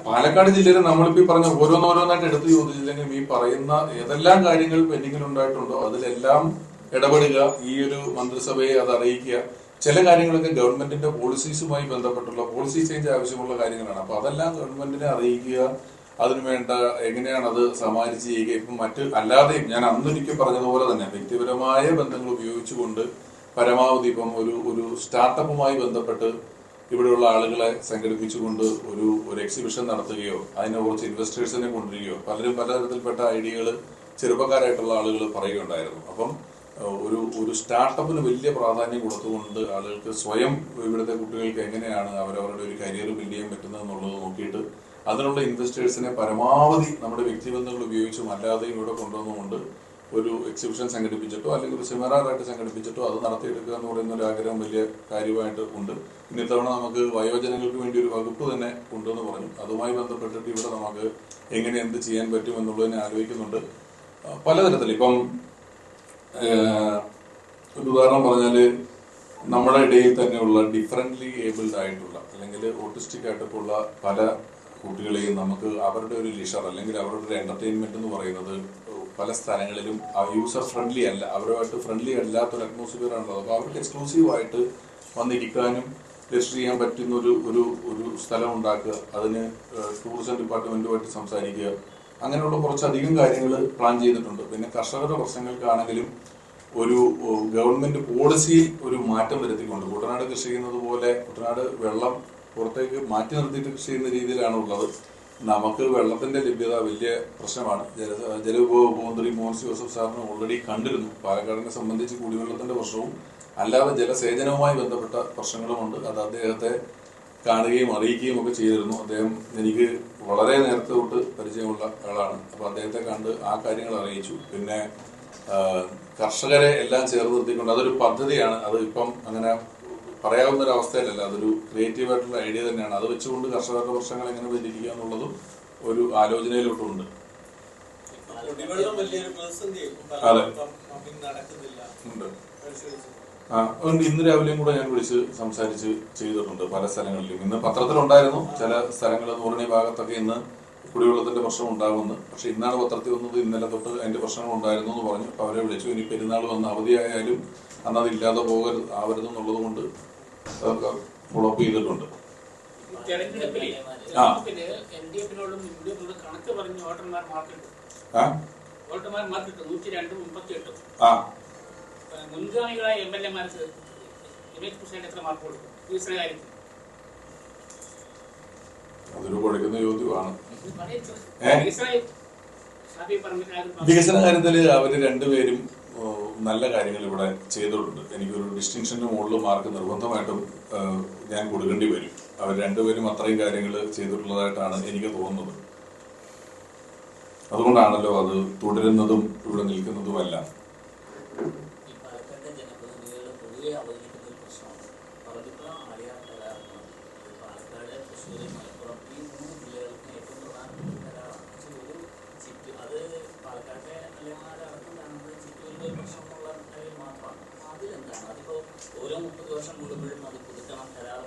പാലക്കാട് ജില്ലയിൽ നമ്മളിപ്പോ ഈ പറഞ്ഞ ഓരോന്നോരോന്നായിട്ട് എടുത്ത് ചോദിച്ചില്ലെങ്കിൽ ഈ പറയുന്ന ഏതെല്ലാം കാര്യങ്ങൾ പെൻഡിങ്ങിൽ ഉണ്ടായിട്ടുണ്ടോ അതിലെല്ലാം ഇടപെടുക, ഈ ഒരു മന്ത്രിസഭയെ അത് അറിയിക്കുക. ചില കാര്യങ്ങളൊക്കെ ഗവൺമെന്റിന്റെ പോളിസീസുമായി ബന്ധപ്പെട്ടുള്ള പോളിസി ചേഞ്ച് ആവശ്യമുള്ള കാര്യങ്ങളാണ്. അപ്പൊ അതെല്ലാം ഗവൺമെന്റിനെ അറിയിക്കുക, അതിനുവേണ്ട എങ്ങനെയാണ് അത് സമാഹരിച്ച് ചെയ്യുക. ഇപ്പം മറ്റ് അല്ലാതെയും ഞാൻ അന്നൊരിക്കൽ പറഞ്ഞതുപോലെ തന്നെ വ്യക്തിപരമായ ബന്ധങ്ങൾ ഉപയോഗിച്ചുകൊണ്ട് പരമാവധി ഇപ്പം ഒരു സ്റ്റാർട്ടപ്പുമായി ബന്ധപ്പെട്ട് ഇവിടെയുള്ള ആളുകളെ സംഘടിപ്പിച്ചുകൊണ്ട് ഒരു എക്സിബിഷൻ നടത്തുകയോ അതിനെ കുറച്ച് ഇൻവെസ്റ്റേഴ്സിനെ കൊണ്ടുവരികയോ പലരും പലതരത്തിൽപ്പെട്ട ഐഡിയകൾ ചെറുപ്പക്കാരായിട്ടുള്ള ആളുകൾ പറയുകയുണ്ടായിരുന്നു. അപ്പം ഒരു സ്റ്റാർട്ടപ്പിന് വലിയ പ്രാധാന്യം കൊടുത്തുകൊണ്ട് ആളുകൾക്ക് സ്വയം ഇവിടുത്തെ കുട്ടികൾക്ക് എങ്ങനെയാണ് അവരവരുടെ ഒരു കരിയർ ബിൽഡ് ചെയ്യാൻ പറ്റുന്നത് എന്നുള്ളത് നോക്കിയിട്ട് അതിനുള്ള ഇൻവെസ്റ്റേഴ്സിനെ പരമാവധി നമ്മുടെ വ്യക്തിബന്ധങ്ങൾ ഉപയോഗിച്ചും അല്ലാതെയും ഇവിടെ കൊണ്ടുവന്നുകൊണ്ട് ഒരു എക്സിബിഷൻ സംഘടിപ്പിച്ചിട്ടോ അല്ലെങ്കിൽ ഒരു സെമിനാറായിട്ട് സംഘടിപ്പിച്ചിട്ടോ അത് നടത്തിയെടുക്കുക എന്ന് പറയുന്ന ഒരു ആഗ്രഹം വലിയ കാര്യമായിട്ട് ഉണ്ട്. ഇനി ഇത്തവണ നമുക്ക് വയോജനങ്ങൾക്ക് വേണ്ടി ഒരു വകുപ്പ് തന്നെ ഉണ്ടെന്ന് പറഞ്ഞു. അതുമായി ബന്ധപ്പെട്ടിട്ട് ഇവിടെ നമുക്ക് എങ്ങനെ എന്ത് ചെയ്യാൻ പറ്റും എന്നുള്ളതിനെ ആലോചിക്കുന്നുണ്ട്. പലതരത്തിൽ ഇപ്പം ഒരു ഉദാഹരണം പറഞ്ഞാല് നമ്മുടെ ഇടയിൽ തന്നെയുള്ള ഡിഫറൻ്റ്ലി ഏബിൾഡ് ആയിട്ടുള്ള അല്ലെങ്കിൽ ഓട്ടിസ്റ്റിക് ആയിട്ടൊക്കെയുള്ള പല കുട്ടികളെയും നമുക്ക് അവരുടെ ഒരു ലിഷർ അല്ലെങ്കിൽ അവരുടെ ഒരു എന്റർടൈൻമെന്റ് എന്ന് പറയുന്നത് പല സ്ഥലങ്ങളിലും യൂസർ ഫ്രണ്ട്ലി അല്ല, അവരുമായിട്ട് ഫ്രണ്ട്ലി അല്ലാത്തൊരു അറ്റ്മോസ്ഫിയർ ആണുള്ളത്. അപ്പോൾ അവർക്ക് എക്സ്ക്ലൂസീവായിട്ട് വന്നിരിക്കാനും രജിസ്റ്റർ ചെയ്യാൻ പറ്റുന്ന ഒരു സ്ഥലം ഉണ്ടാക്കുക, അതിന് ടൂറിസം ഡിപ്പാർട്ട്മെന്റുമായിട്ട് സംസാരിക്കുക, അങ്ങനെയുള്ള കുറച്ചധികം കാര്യങ്ങൾ പ്ലാൻ ചെയ്തിട്ടുണ്ട്. പിന്നെ കർഷകരുടെ പ്രശ്നങ്ങൾക്കാണെങ്കിലും ഒരു ഗവൺമെന്റ് പോളിസിയിൽ ഒരു മാറ്റം വരുത്തിക്കൊണ്ട് കുട്ടനാട് കൃഷി ചെയ്യുന്നത് പോലെ കുട്ടനാട് വെള്ളം പുറത്തേക്ക് മാറ്റി നിർത്തിയിട്ട് കൃഷി ചെയ്യുന്ന രീതിയിലാണ് ഉള്ളത്. നമുക്ക് വെള്ളത്തിന്റെ ലഭ്യത വലിയ പ്രശ്നമാണ്. ജലവിഭവ മന്ത്രി മോൻസ് ജോസഫ് സാറിന് ഓൾറെഡി കണ്ടിരുന്നു. പാലക്കാടിനെ സംബന്ധിച്ച് കുടിവെള്ളത്തിന്റെ പ്രശ്നവും അല്ലാതെ ജലസേചനവുമായി ബന്ധപ്പെട്ട പ്രശ്നങ്ങളുമുണ്ട്. അത് അദ്ദേഹത്തെ കാണുകയും അറിയിക്കുകയും ഒക്കെ ചെയ്തിരുന്നു. അദ്ദേഹം എനിക്ക് വളരെ നേരത്തെ തൊട്ട് പരിചയമുള്ള ആളാണ്. അപ്പൊ അദ്ദേഹത്തെ കണ്ട് ആ കാര്യങ്ങൾ അറിയിച്ചു. പിന്നെ കർഷകരെ എല്ലാം ചേർന്ന് നിർത്തിക്കൊണ്ട് അതൊരു പദ്ധതിയാണ്. അത് ഇപ്പം അങ്ങനെ പറയാവുന്ന ഒരു അവസ്ഥയിലല്ല, അതൊരു ക്രിയേറ്റീവ് ആയിട്ടുള്ള ഐഡിയ തന്നെയാണ്. അത് വെച്ചുകൊണ്ട് കർഷകരുടെ പ്രശ്നങ്ങൾ എങ്ങനെ പരിഹരിക്കുക എന്നുള്ളതും ഒരു ആലോചനയിലോട്ടുണ്ട്. അതെ, ഇന്ന് രാവിലെയും കൂടെ ഞാൻ വിളിച്ച് സംസാരിച്ച് ചെയ്തിട്ടുണ്ട് പല സ്ഥലങ്ങളിലും. ഇന്ന് പത്രത്തിലുണ്ടായിരുന്നു ചില സ്ഥലങ്ങൾ നൂറിണി ഭാഗത്തൊക്കെ ഇന്ന് കുടിവെള്ളത്തിന്റെ പ്രശ്നം ഉണ്ടാകുമെന്ന്. പക്ഷെ ഇന്നാണ് പത്രത്തിൽ വന്നത് ഇന്നലെ തൊട്ട് അതിന്റെ പ്രശ്നങ്ങൾ ഉണ്ടായിരുന്നു എന്ന് പറഞ്ഞു. അപ്പൊ അവരെ വിളിച്ചു. ഇനി പെരുന്നാൾ വന്ന് അവധിയായാലും അന്ന് അതില്ലാതെ ആവരുതെന്നുള്ളത് കൊണ്ട് ഫോളോ അപ്പ് ചെയ്തിട്ടുണ്ട്. മുൻഗാമികളായ എംഎൽഎമാർക്ക് എത്ര മാർക്ക് കൊടുക്കും വികസന കാര്യത്തിൽ? അതൊരു കുഴക്കുന്ന ചോദ്യമാണ്. വികസന കാര്യത്തില് അവര് രണ്ടുപേരും നല്ല കാര്യങ്ങൾ ഇവിടെ ചെയ്തിട്ടുണ്ട്. എനിക്കൊരു ഡിസ്റ്റിങ്ഷന്റെ മുകളിൽ മാർക്ക് നിർബന്ധമായിട്ടും ഞാൻ കൊടുക്കേണ്ടി വരും. അവർ രണ്ടുപേരും അത്രയും കാര്യങ്ങൾ ചെയ്തിട്ടുള്ളതായിട്ടാണ് എനിക്ക് തോന്നുന്നത്. അതുകൊണ്ടാണല്ലോ അത് തുടരുന്നതും ഇവിടെ നിൽക്കുന്നതുമല്ല. ഓരോ 30 വർഷം കൂടുമ്പോഴും അത് പുതുക്കണം, കരാർ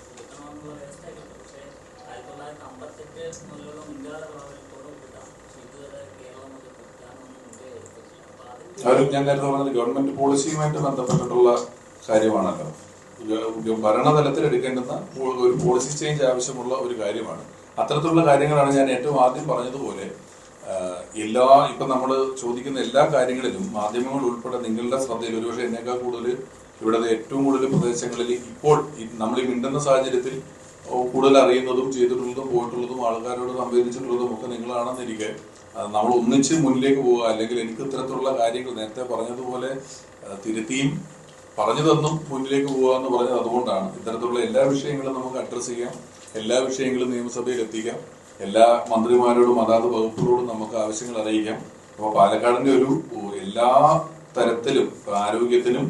പുതുക്കണം എന്നുള്ള വ്യവസ്ഥയായിരുന്നു. പക്ഷേ 1958 മുതലുള്ള മുൻകാല പ്രാബല്യത്തോടെ പുതുക്കാം. പക്ഷെ ഇതുവരെ കേരളം അത് പുതുക്കാനൊന്നും മുൻകൈ എടുത്തിട്ടില്ല. ഞാൻ നേരത്തെ പറഞ്ഞത് ഗവൺമെന്റ് പോളിസിയുമായിട്ട് ബന്ധപ്പെട്ടിട്ടുള്ള കാര്യമാണല്ലോ. ഭരണതലത്തിൽ എടുക്കേണ്ടുന്ന ഒരു പോളിസി ചേഞ്ച് ആവശ്യമുള്ള ഒരു കാര്യമാണ്. അത്തരത്തിലുള്ള കാര്യങ്ങളാണ് ഞാൻ ഏറ്റവും ആദ്യം പറഞ്ഞതുപോലെ ഇപ്പൊ നമ്മൾ ചോദിക്കുന്ന എല്ലാ കാര്യങ്ങളിലും മാധ്യമങ്ങൾ ഉൾപ്പെടെ നിങ്ങളുടെ ശ്രദ്ധയിൽ ഒരുപക്ഷെ എന്നേക്കാൾ കൂടുതൽ ഇവിടെ ഏറ്റവും കൂടുതൽ പ്രദേശങ്ങളിൽ ഇപ്പോൾ നമ്മൾ ഈ മിണ്ടുന്ന സാഹചര്യത്തിൽ കൂടുതൽ അറിയുന്നതും ചെയ്തിട്ടുള്ളതും പോയിട്ടുള്ളതും ആൾക്കാരോട് സംവേദിച്ചിട്ടുള്ളതും ഒക്കെ നിങ്ങളാണെന്നിരിക്കെ നമ്മൾ ഒന്നിച്ച് മുന്നിലേക്ക് പോവുക, അല്ലെങ്കിൽ എനിക്ക് ഇത്തരത്തിലുള്ള കാര്യങ്ങൾ നേരത്തെ പറഞ്ഞതുപോലെ തിരുത്തിയും പറഞ്ഞു തന്നും മുന്നിലേക്ക് പോവുക എന്ന് പറഞ്ഞത് അതുകൊണ്ടാണ്. ഇത്തരത്തിലുള്ള എല്ലാ വിഷയങ്ങളും നമുക്ക് അഡ്രസ് ചെയ്യാം, എല്ലാ വിഷയങ്ങളും നിയമസഭയിൽ എത്തിക്കാം, എല്ലാ മന്ത്രിമാരോടും അതാത് വകുപ്പുകളോടും നമുക്ക് ആവശ്യങ്ങൾ അറിയിക്കാം. അപ്പോൾ പാലക്കാടിന്റെ എല്ലാ തരത്തിലും ആരോഗ്യത്തിനും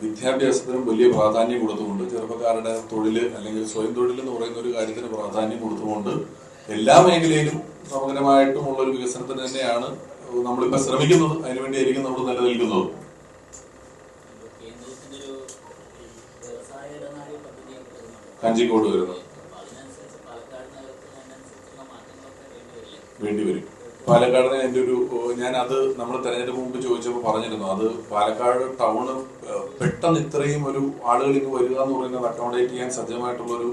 വിദ്യാഭ്യാസത്തിനും വലിയ പ്രാധാന്യം കൊടുത്തുകൊണ്ട് ചെറുപ്പക്കാരുടെ തൊഴിൽ അല്ലെങ്കിൽ സ്വയം തൊഴിൽ എന്ന് പറയുന്ന ഒരു കാര്യത്തിന് പ്രാധാന്യം കൊടുത്തുകൊണ്ട് എല്ലാ മേഖലയിലും സമഗ്രമായിട്ടുമുള്ള ഒരു വികസനത്തിന് തന്നെയാണ് നമ്മളിപ്പോൾ ശ്രമിക്കുന്നത്. അതിനുവേണ്ടിയായിരിക്കും നമ്മൾ നിലനിൽക്കുന്നത്. കഞ്ചിക്കോട് വരുന്നത് വേണ്ടിവരും. പാലക്കാടിന് എൻ്റെ ഞാൻ അത് നമ്മൾ തെരഞ്ഞെടുപ്പ് മുമ്പ് ചോദിച്ചപ്പോൾ പറഞ്ഞിരുന്നു, അത് പാലക്കാട് ടൗണ് പെട്ടെന്ന് ഇത്രയും ഒരു ആളുകൾ ഇങ്ങ് വരിക എന്ന് പറയുന്നത് അക്കോമഡേറ്റ് ചെയ്യാൻ സജ്ജമായിട്ടുള്ളൊരു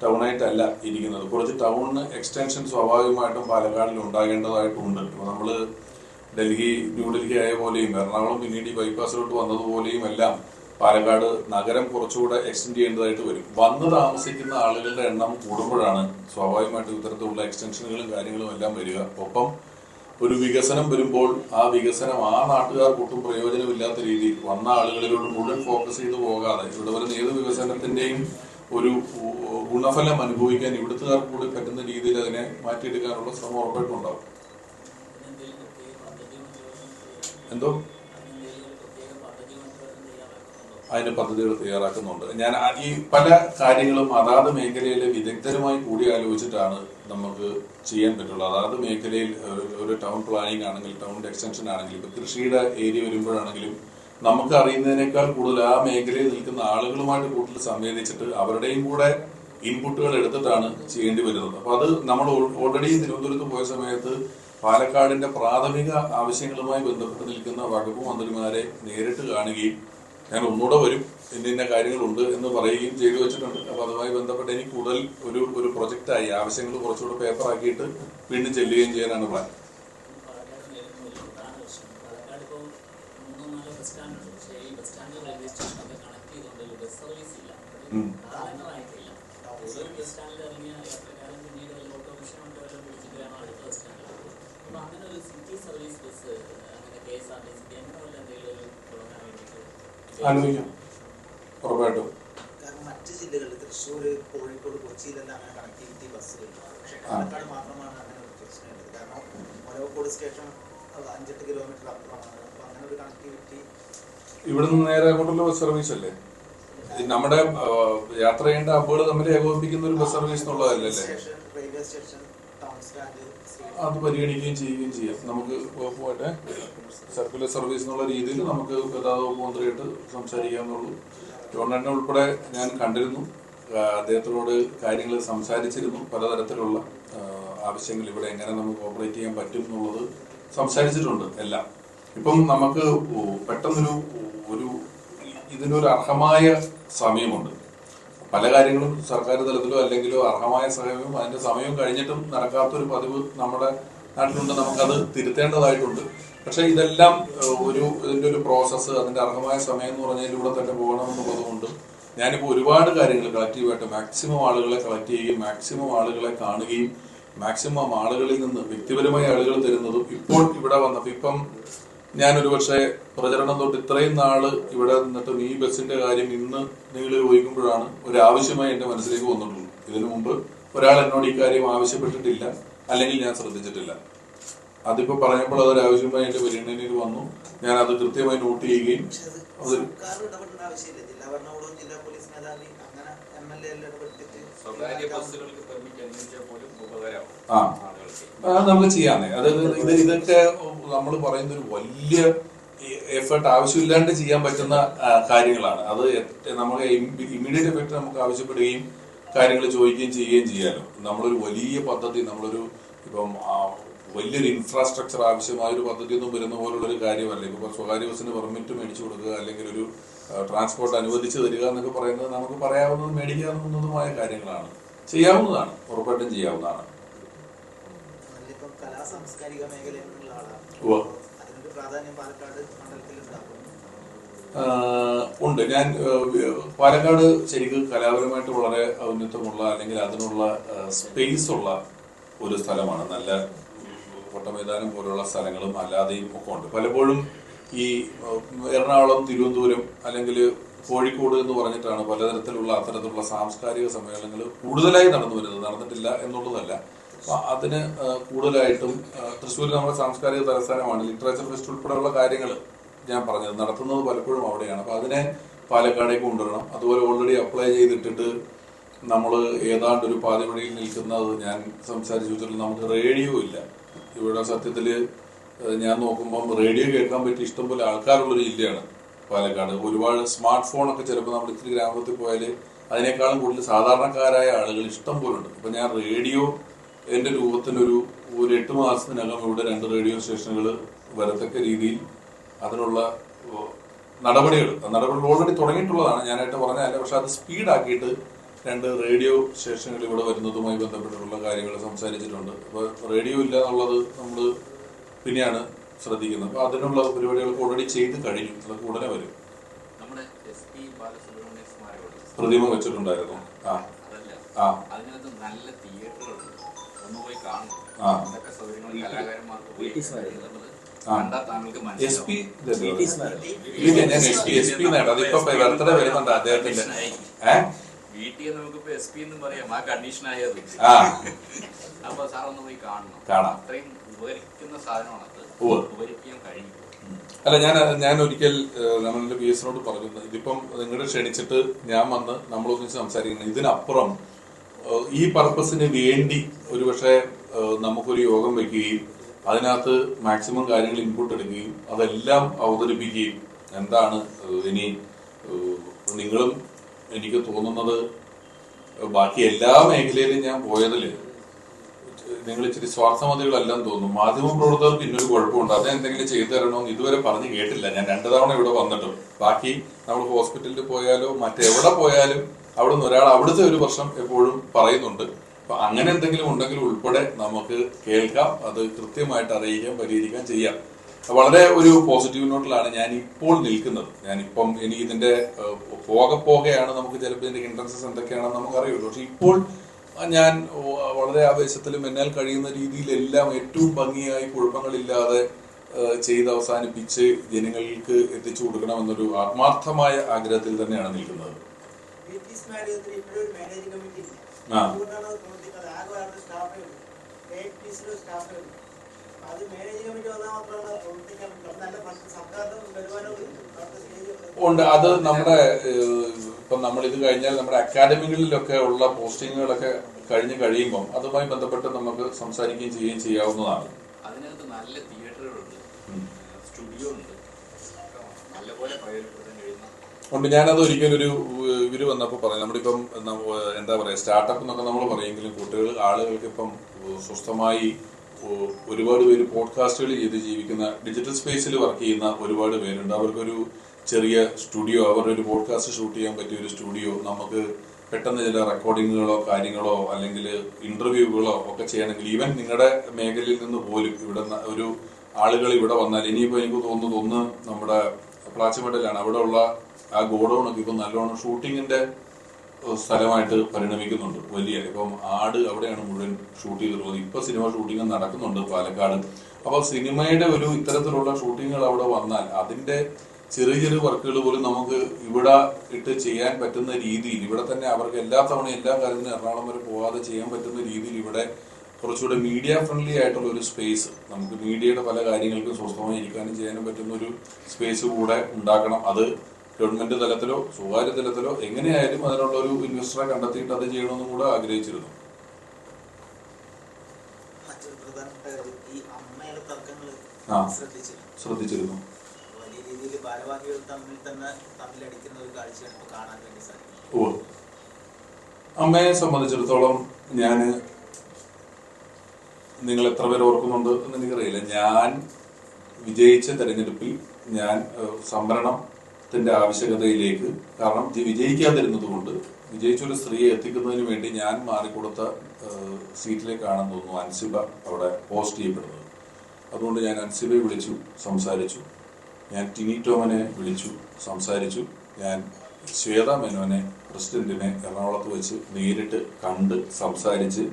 ടൗണായിട്ടല്ല ഇരിക്കുന്നത്. കുറച്ച് ടൗണിന് എക്സ്റ്റൻഷൻ സ്വാഭാവികമായിട്ടും പാലക്കാടിൽ ഉണ്ടാകേണ്ടതായിട്ടുണ്ട്. ഇപ്പോൾ നമ്മൾ ന്യൂഡൽഹി ആയ പോലെയും എറണാകുളം പിന്നീട് ഈ ബൈപ്പാസിലോട്ട് വന്നതുപോലെയും എല്ലാം പാലക്കാട് നഗരം കുറച്ചുകൂടെ എക്സ്റ്റെൻഡ് ചെയ്യേണ്ടതായിട്ട് വരും. വന്ന് താമസിക്കുന്ന ആളുകളുടെ എണ്ണം കൂടുമ്പോഴാണ് സ്വാഭാവികമായിട്ടും ഇത്തരത്തിലുള്ള എക്സ്റ്റൻഷനുകളും കാര്യങ്ങളും എല്ലാം വരിക. ഒപ്പം ഒരു വികസനം വരുമ്പോൾ ആ വികസനം ആ നാട്ടുകാർക്ക് ഒട്ടും പ്രയോജനമില്ലാത്ത രീതിയിൽ വന്ന ആളുകളിലോട്ട് മുഴുവൻ ഫോക്കസ് ചെയ്ത് പോകാതെ ഇവിടെ വരുന്ന ഏത് വികസനത്തിന്റെയും ഒരു ഗുണഫലം അനുഭവിക്കാൻ ഇവിടുത്തുകാർക്ക് കൂടി പറ്റുന്ന രീതിയിൽ അതിനെ മാറ്റിയെടുക്കാനുള്ള ശ്രമം ഉറപ്പായിട്ടുണ്ടാവും. എന്തോ അതിന്റെ പദ്ധതികൾ തയ്യാറാക്കുന്നുണ്ട്. ഞാൻ ഈ പല കാര്യങ്ങളും അതാത് മേഖലയിലെ വിദഗ്ധരുമായി കൂടി ആലോചിച്ചിട്ടാണ് നമുക്ക് ചെയ്യാൻ പറ്റുള്ളൂ. അതാത് മേഖലയിൽ ഒരു ടൗൺ പ്ലാനിംഗ് ആണെങ്കിലും ടൗണിന്റെ എക്സ്റ്റൻഷൻ ആണെങ്കിലും ഇപ്പൊ കൃഷിയുടെ ഏരിയ വരുമ്പോഴാണെങ്കിലും നമുക്ക് അറിയുന്നതിനേക്കാൾ കൂടുതൽ ആ മേഖലയിൽ നിൽക്കുന്ന ആളുകളുമായിട്ട് കൂടുതൽ സംവേദിച്ചിട്ട് അവരുടെയും കൂടെ ഇൻപുട്ടുകൾ എടുത്തിട്ടാണ് ചെയ്യേണ്ടി വരുന്നത്. അപ്പൊ അത് നമ്മൾ ഓൾറെഡി തിരുവനന്തപുരത്ത് പോയ സമയത്ത് പാലക്കാടിന്റെ പ്രാഥമിക ആവശ്യങ്ങളുമായി ബന്ധപ്പെട്ട് നിൽക്കുന്ന വകുപ്പ് മന്ത്രിമാരെ നേരിട്ട് കാണുകയും ഞാൻ ഒന്നുകൂടെ വരും ഇന്ന കാര്യങ്ങളുണ്ട് എന്ന് പറയുകയും ചെയ്തു വെച്ചിട്ടുണ്ട്. അപ്പൊ അതുമായി ബന്ധപ്പെട്ട് എനിക്ക് കൂടുതൽ ഒരു പ്രൊജക്റ്റായി ആവശ്യങ്ങൾ കുറച്ചുകൂടെ പേപ്പർ ആക്കിയിട്ട് വീണ്ടും ചെല്ലുകയും ചെയ്യാനാണ് പ്ലാൻ. ആലോചിക്കാം ഉറപ്പായിട്ടും. കാരണം മറ്റ് ജില്ലകളിൽ തൃശ്ശൂർ, കോഴിക്കോട്, കൊച്ചിയിലെല്ലാം അങ്ങനെ കണക്ടിവിറ്റി ബസ്സുകളില്ല. പക്ഷേ പാലക്കാട് മാത്രമാണ് അങ്ങനെ ഒരു പ്രശ്നമുള്ളത്. കാരണം ഒലവക്കോട് സ്റ്റേഷൻ 5-8 കിലോമീറ്റർ അപ്പുറമാണ്. അപ്പൊ അങ്ങനെ ഒരു കണക്ടിവിറ്റി ഇവിടെ നിന്ന് നേരെ അങ്ങോട്ടുള്ള ബസ് സർവീസ് അല്ലേ? നമ്മുടെ യാത്ര ചെയ്യേണ്ട ഹബ്ബുകൾ തമ്മിൽ ഏകോപിപ്പിക്കുന്ന ഒരു ബസ് സർവീസ് എന്നുള്ളതല്ലേ? റെയിൽവേ സ്റ്റേഷൻ, ടൗൺ സ്റ്റാൻഡ് അത് പരിഗണിക്കുകയും ചെയ്യുകയും ചെയ്യാം. നമുക്ക് പോട്ടെ സർക്കുലർ സർവീസ് എന്നുള്ള രീതിയിൽ നമുക്ക് ഗതാഗത വകുപ്പ് മന്ത്രിയായിട്ട് സംസാരിക്കാമെന്നുള്ളൂ. ഗവൺമെന്റിനെ ഉൾപ്പെടെ ഞാൻ കണ്ടിരുന്നു, അദ്ദേഹത്തിനോട് കാര്യങ്ങൾ സംസാരിച്ചിരുന്നു. പലതരത്തിലുള്ള ആവശ്യങ്ങൾ ഇവിടെ എങ്ങനെ നമുക്ക് ഓപ്പറേറ്റ് ചെയ്യാൻ പറ്റും എന്നുള്ളത് സംസാരിച്ചിട്ടുണ്ട് എല്ലാം. ഇപ്പം നമുക്ക് പെട്ടെന്നൊരു ഇതിനൊരു അർഹമായ സമയമുണ്ട്. പല കാര്യങ്ങളും സർക്കാർ തലത്തിലോ അല്ലെങ്കിലോ അർഹമായ സമയവും അതിന്റെ സമയം കഴിഞ്ഞിട്ടും നടക്കാത്തൊരു പതിവ് നമ്മുടെ നാട്ടിലുണ്ട്. നമുക്കത് തിരുത്തേണ്ടതായിട്ടുണ്ട്. പക്ഷെ ഇതെല്ലാം ഇതിന്റെ ഒരു പ്രോസസ്സ്, അതിന്റെ അർഹമായ സമയം എന്ന് പറഞ്ഞതിലൂടെ തന്നെ പോകണമെന്നുള്ളതുകൊണ്ട് ഞാനിപ്പോൾ ഒരുപാട് കാര്യങ്ങൾ കളക്റ്റീവായിട്ട് മാക്സിമം ആളുകളെ കളക്ട് ചെയ്യുകയും മാക്സിമം ആളുകളെ കാണുകയും മാക്സിമം ആളുകളിൽ നിന്ന് വ്യക്തിപരമായ ആളുകൾ തരുന്നതും ഇപ്പോൾ ഇവിടെ വന്നപ്പോൾ ഇപ്പം ഞാനൊരു പക്ഷേ പ്രചരണം തൊട്ട് ഇത്രയും നാള് ഇവിടെ നിന്നിട്ടും ഈ ബസ്സിന്റെ കാര്യം ഇന്ന് നിങ്ങൾ ചോദിക്കുമ്പോഴാണ് ഒരു ആവശ്യമായി എന്റെ മനസ്സിലേക്ക് വന്നിട്ടുള്ളൂ. ഇതിനു മുമ്പ് ഒരാൾ എന്നോട് ഈ കാര്യം ആവശ്യപ്പെട്ടിട്ടില്ല, അല്ലെങ്കിൽ ഞാൻ ശ്രദ്ധിച്ചിട്ടില്ല. അതിപ്പോ പറഞ്ഞപ്പോൾ അതൊരു ആവശ്യമായി എന്റെ പരിഗണനയിൽ വന്നു. ഞാൻ അത് കൃത്യമായി നോട്ട് ചെയ്യുകയും നമുക്ക് ചെയ്യാന്നേ. അതായത് ഇതൊക്കെ നമ്മൾ പറയുന്ന ഒരു വലിയ എഫേർട്ട് ആവശ്യമില്ലാണ്ട് ചെയ്യാൻ പറ്റുന്ന കാര്യങ്ങളാണ്. അത് നമ്മൾ ഇമ്മീഡിയറ്റ് എഫക്ട് നമുക്ക് ആവശ്യപ്പെടുകയും കാര്യങ്ങൾ ചോദിക്കുകയും ചെയ്യുകയും ചെയ്യാലോ. നമ്മളൊരു വലിയ പദ്ധതി, ഇപ്പം വലിയൊരു ഇൻഫ്രാസ്ട്രക്ചർ ആവശ്യമായ ഒരു പദ്ധതി ഒന്നും വരുന്ന പോലുള്ളൊരു കാര്യമല്ല. ഇപ്പൊ സ്വകാര്യ ബസ്സിന് പെർമിറ്റ് മേടിച്ചു കൊടുക്കുക, അല്ലെങ്കിൽ ഒരു ട്രാൻസ്പോർട്ട് അനുവദിച്ചു തരിക എന്നൊക്കെ പറയുന്നത് നമുക്ക് പറയാവുന്നതും മേടിക്കാവുന്നതുമായ കാര്യങ്ങളാണ്. ചെയ്യാവുന്നതാണ്, ഉറപ്പായിട്ടും ചെയ്യാവുന്നതാണ്. സാംസ്കാരിക മേഖലയിലുള്ള ആളാണ്. അതിനൊരു പ്രാധാന്യം പാലക്കാട് മണ്ഡലത്തിൽ ഉണ്ട്. ഞാൻ പാലക്കാട് ശരിക്കും കലാപരമായിട്ട് വളരെ ഔന്നത്യമുള്ള അല്ലെങ്കിൽ അതിനുള്ള സ്പേസ് ഉള്ള ഒരു സ്ഥലമാണ്. നല്ല കൊട്ടമൈതാനം പോലുള്ള സ്ഥലങ്ങളും അല്ലാതെയും ഒക്കെ ഉണ്ട്. പലപ്പോഴും ഈ എറണാകുളം, തിരുവനന്തപുരം അല്ലെങ്കിൽ കോഴിക്കോട് എന്ന് പറഞ്ഞിട്ടാണ് പലതരത്തിലുള്ള അത്തരത്തിലുള്ള സാംസ്കാരിക സമ്മേളനങ്ങൾ കൂടുതലായി നടന്നു വരുന്നത്. നടന്നിട്ടില്ല എന്നുള്ളതല്ല, അതിന് കൂടുതലായിട്ടും തൃശ്ശൂർ നമ്മുടെ സാംസ്കാരിക തലസ്ഥാനമാണ്. ലിറ്ററേച്ചർ ഫെസ്റ്റ് ഉൾപ്പെടെയുള്ള കാര്യങ്ങൾ ഞാൻ പറഞ്ഞത് നടത്തുന്നത് പലപ്പോഴും അവിടെയാണ്. അപ്പൊ അതിനെ പാലക്കാടേക്ക് കൊണ്ടുവരണം. അതുപോലെ ഓൾറെഡി അപ്ലൈ ചെയ്തിട്ടിട്ട് നമ്മൾ ഏതാണ്ട് ഒരു പാതിവഴിയിൽ നിൽക്കുന്നത് ഞാൻ സംസാരിച്ചു വെച്ചിട്ടുള്ള നമുക്ക് റേഡിയോ ഇല്ല ഇവിടെ. സത്യത്തില് ഞാൻ നോക്കുമ്പം റേഡിയോ കേൾക്കാൻ പറ്റിയ ഇഷ്ടംപോലെ ആൾക്കാരുള്ളൊരു ജില്ലയാണ് പാലക്കാട്. ഒരുപാട് സ്മാർട്ട് ഫോണൊക്കെ ചിലപ്പോൾ നമ്മൾ ഇത്തിരി ഗ്രാമത്തിൽ പോയാൽ അതിനേക്കാളും കൂടുതൽ സാധാരണക്കാരായ ആളുകൾ ഇഷ്ടം പോലെ ഉണ്ട്. അപ്പൊ ഞാൻ റേഡിയോ എൻ്റെ രൂപത്തിനൊരു 8 മാസത്തിനകം ഇവിടെ 2 റേഡിയോ സ്റ്റേഷനുകൾ വരത്തക്ക രീതിയിൽ അതിനുള്ള നടപടികൾ ഓൾറെഡി തുടങ്ങിയിട്ടുള്ളതാണ്, ഞാനായിട്ട് പറഞ്ഞതല്ല. പക്ഷെ അത് സ്പീഡാക്കിയിട്ട് 2 റേഡിയോ സ്റ്റേഷനുകൾ ഇവിടെ വരുന്നതുമായി ബന്ധപ്പെട്ടിട്ടുള്ള കാര്യങ്ങൾ സംസാരിച്ചിട്ടുണ്ട്. അപ്പോൾ റേഡിയോ ഇല്ല എന്നുള്ളത് നമ്മൾ പിന്നെയാണ് ശ്രദ്ധിക്കുന്നത്. അപ്പോൾ അതിനുള്ള പരിപാടികൾ ഓൾറെഡി ചെയ്ത് കഴിഞ്ഞു, അതൊക്കെ ഉടനെ വരും. നമ്മുടെ SP ബാലസുബ്രഹ്മണ്യ സ്മാരകം പ്രതിമ വെച്ചിട്ടുണ്ടായിരുന്നു. അതിനകത്ത് നല്ല തിയേറ്ററുകളുണ്ട്, ഒന്ന് പോയി കാണണം. ആ. എന്തൊക്കെ സൗകര്യങ്ങൾ കലാകാരന്മാർക്ക് പോയി ആ. കണ്ടാൽ താങ്കൾക്ക് SP മനസ്സിലാവും. ഞാൻ SP അതിപ്പോ ബർത്ത്ഡേ വരുന്നുണ്ട് അദ്ദേഹത്തിന്റെ. വീട്ടിൽ നമുക്കിപ്പോ SP എന്നും പറയാം, ആ കണ്ടീഷൻ ആയത്. അപ്പൊ സാർ ഒന്ന് പോയി കാണണം. അത്രയും ഉപകരിക്കുന്ന സാധനമാണ് അത്, ഉപകരിക്കാൻ കഴിയും. അല്ല, ഞാൻ ഒരിക്കൽ നമ്മളുടെ PS-നോട് പറഞ്ഞു, ഇതിപ്പം നിങ്ങളെ ക്ഷണിച്ചിട്ട് ഞാൻ വന്ന് നമ്മളൊന്നിച്ച് സംസാരിക്കണം, ഇതിനപ്പുറം ഈ പർപ്പസിന് വേണ്ടി ഒരുപക്ഷെ നമുക്കൊരു യോഗം വെക്കുകയും അതിനകത്ത് മാക്സിമം കാര്യങ്ങൾ ഇൻപുട്ട് എടുക്കുകയും അതെല്ലാം അവതരിപ്പിക്കുകയും, എന്താണ് ഇനി നിങ്ങളും എനിക്ക് തോന്നുന്നത് ബാക്കി എല്ലാ മേഖലയിലും ഞാൻ പോയതിൽ നിങ്ങൾ ഇച്ചിരി സ്വാർത്ഥമതികളെല്ലാം തോന്നും. മാധ്യമപ്രവർത്തകർക്ക് ഇന്നൊരു കുഴപ്പമുണ്ട്, അത് എന്തെങ്കിലും ചെയ്തു തരണമെന്ന് ഇതുവരെ പറഞ്ഞു കേട്ടില്ല. ഞാൻ 2 തവണ ഇവിടെ വന്നിട്ടും. ബാക്കി നമ്മൾ ഹോസ്പിറ്റലിൽ പോയാലോ മറ്റെവിടെ പോയാലും അവിടെ നിന്ന് ഒരാൾ അവിടുത്തെ ഒരു പ്രശ്നം എപ്പോഴും പറയുന്നുണ്ട്. അപ്പൊ അങ്ങനെ എന്തെങ്കിലും ഉണ്ടെങ്കിൽ ഉൾപ്പെടെ നമുക്ക് കേൾക്കാം, അത് കൃത്യമായിട്ട് അറിയിക്കാൻ, പരിഹരിക്കാൻ ചെയ്യാം. വളരെ ഒരു പോസിറ്റീവ് നോട്ടിലാണ് ഞാൻ ഇപ്പോൾ നിൽക്കുന്നത്. ഞാനിപ്പം ഇനി ഇതിന്റെ പോകെയാണ് നമുക്ക് ചിലപ്പോൾ ഇതിന്റെ ഇൻട്രൻസസ് എന്തൊക്കെയാണെന്ന് നമുക്ക് അറിയുള്ളൂ. പക്ഷെ ഇപ്പോൾ ഞാൻ വളരെ ആവേശത്തിലും എന്നാൽ കഴിയുന്ന രീതിയിലെല്ലാം ഏറ്റവും ഭംഗിയായി കുഴപ്പങ്ങളില്ലാതെ ചെയ്ത് അവസാനിപ്പിച്ച് ജനങ്ങൾക്ക് എത്തിച്ചു കൊടുക്കണമെന്നൊരു ആത്മാർത്ഥമായ ആഗ്രഹത്തിൽ തന്നെയാണ് നിൽക്കുന്നത്. ഉണ്ട്. അത് നമ്മുടെ ഇപ്പം നമ്മൾ ഇത് കഴിഞ്ഞാൽ നമ്മുടെ അക്കാഡമികളിലൊക്കെ ഉള്ള പോസ്റ്റിങ്ങുകളൊക്കെ കഴിയുമ്പം അതുമായി ബന്ധപ്പെട്ട് നമുക്ക് സംസാരിക്കുകയും ചെയ്യുകയും ചെയ്യാവുന്നതാണ്. അതിനകത്ത് നല്ല തിയേറ്ററുകളുണ്ട്, സ്റ്റുഡിയോ ഉണ്ട്, നല്ലപോലെ പ്രയോജനപ്പെടുത്താൻ കഴിയുന്ന ഉണ്ട്. ഞാനത് ഒരിക്കലൊരു ഇവര് വന്നപ്പോൾ പറഞ്ഞു, നമ്മളിപ്പം എന്താ പറയുക, സ്റ്റാർട്ടപ്പ് എന്നൊക്കെ നമ്മൾ പറയുമെങ്കിലും ആളുകൾക്ക് ഇപ്പം സ്വസ്ഥമായി ഒരുപാട് പേര് പോഡ്കാസ്റ്റുകൾ ചെയ്ത് ജീവിക്കുന്ന, ഡിജിറ്റൽ സ്പേസിൽ വർക്ക് ചെയ്യുന്ന ഒരുപാട് പേരുണ്ട്. അവർക്കൊരു ചെറിയ സ്റ്റുഡിയോ, അവരുടെ ഒരു പോഡ്കാസ്റ്റ് ഷൂട്ട് ചെയ്യാൻ പറ്റിയ ഒരു സ്റ്റുഡിയോ, നമുക്ക് പെട്ടെന്ന് ചില റെക്കോർഡിങ്ങുകളോ കാര്യങ്ങളോ അല്ലെങ്കിൽ ഇന്റർവ്യൂകളോ ഒക്കെ ചെയ്യണമെങ്കിൽ ഈവൻ നിങ്ങളുടെ മേഖലയിൽ നിന്ന് പോലും ഇവിടെ ഒരു ആളുകൾ ഇവിടെ വന്നാൽ, ഇനിയിപ്പോൾ എനിക്ക് തോന്നുന്നത് ഒന്ന് നമ്മുടെ പ്ലാച്ചിമേട്ടിലാണ്, അവിടെ ഉള്ള ആ ഗോഡൌണൊക്കെ ഇപ്പം നല്ലോണം ഷൂട്ടിങ്ങിന്റെ സ്ഥലമായിട്ട് പരിണമിക്കുന്നുണ്ട്. വലിയ ഇപ്പം അവിടെയാണ് മുഴുവൻ ഷൂട്ട് ചെയ്തിട്ടുള്ളത്. ഇപ്പൊ സിനിമ ഷൂട്ടിങ് നടക്കുന്നുണ്ട് പാലക്കാട്. അപ്പൊ സിനിമയുടെ ഒരു ഇത്തരത്തിലുള്ള ഷൂട്ടിങ്ങുകൾ അവിടെ വന്നാൽ അതിന്റെ ചെറിയ ചെറിയ വർക്കുകൾ പോലും നമുക്ക് ഇവിടെ ഇട്ട് ചെയ്യാൻ പറ്റുന്ന രീതിയിൽ, ഇവിടെ തന്നെ അവർക്ക് എല്ലാ തവണയും എല്ലാ കാര്യത്തിനും എറണാകുളം വരെ പോകാതെ ചെയ്യാൻ പറ്റുന്ന രീതിയിൽ ഇവിടെ കുറച്ചുകൂടെ മീഡിയ ഫ്രണ്ട്ലി ആയിട്ടുള്ള ഒരു സ്പേസ്, നമുക്ക് മീഡിയയുടെ പല കാര്യങ്ങൾക്കും സ്വസ്ഥമായി ഇരിക്കാനും ചെയ്യാനും പറ്റുന്ന ഒരു സ്പേസ് കൂടെ ഉണ്ടാക്കണം. അത് ഗവൺമെന്റ് തലത്തിലോ സ്വകാര്യ തലത്തിലോ എങ്ങനെയായാലും അതിനുള്ള ഒരു ഇൻവെസ്റ്ററെ കണ്ടെത്തിയിട്ട് അത് ചെയ്യണമെന്നും കൂടെ ആഗ്രഹിച്ചിരുന്നു. ശ്രദ്ധിച്ചിരുന്നു. വലിയ രീതിയിൽ ഭാരവാഹികൾ തമ്മിലടിക്കുന്ന ഒരു കാഴ്ചയാണ് ഇപ്പോൾ കാണാൻ വേണ്ടി സാധിക്കും. ഓ, അമ്മയെ സംബന്ധിച്ചിടത്തോളം നിങ്ങൾ എത്ര പേര് ഓർക്കുന്നുണ്ട് എന്ന് എനിക്കറിയില്ല. ഞാൻ വിജയിച്ച തെരഞ്ഞെടുപ്പിൽ ഞാൻ സംവരണത്തിന്റെ ആവശ്യകതയിലേക്ക്, കാരണം വിജയിക്കാതിരുന്നത് കൊണ്ട് വിജയിച്ചൊരു സ്ത്രീയെ എത്തിക്കുന്നതിന് വേണ്ടി ഞാൻ മാറിക്കൊടുത്ത സീറ്റിലേക്കാണെന്ന് തോന്നുന്നു അൻസിബ അവിടെ പോസ്റ്റ് ചെയ്യപ്പെടുന്നത്. അതുകൊണ്ട് ഞാൻ അൻസിബയെ വിളിച്ചു സംസാരിച്ചു, ഞാൻ ടിനി ടോമിനെ വിളിച്ചു സംസാരിച്ചു, ഞാൻ ശ്വേത മേനോനെ പ്രസിഡന്റിനെ എറണാകുളത്ത് വെച്ച് നേരിട്ട് കണ്ട് സംസാരിച്ച്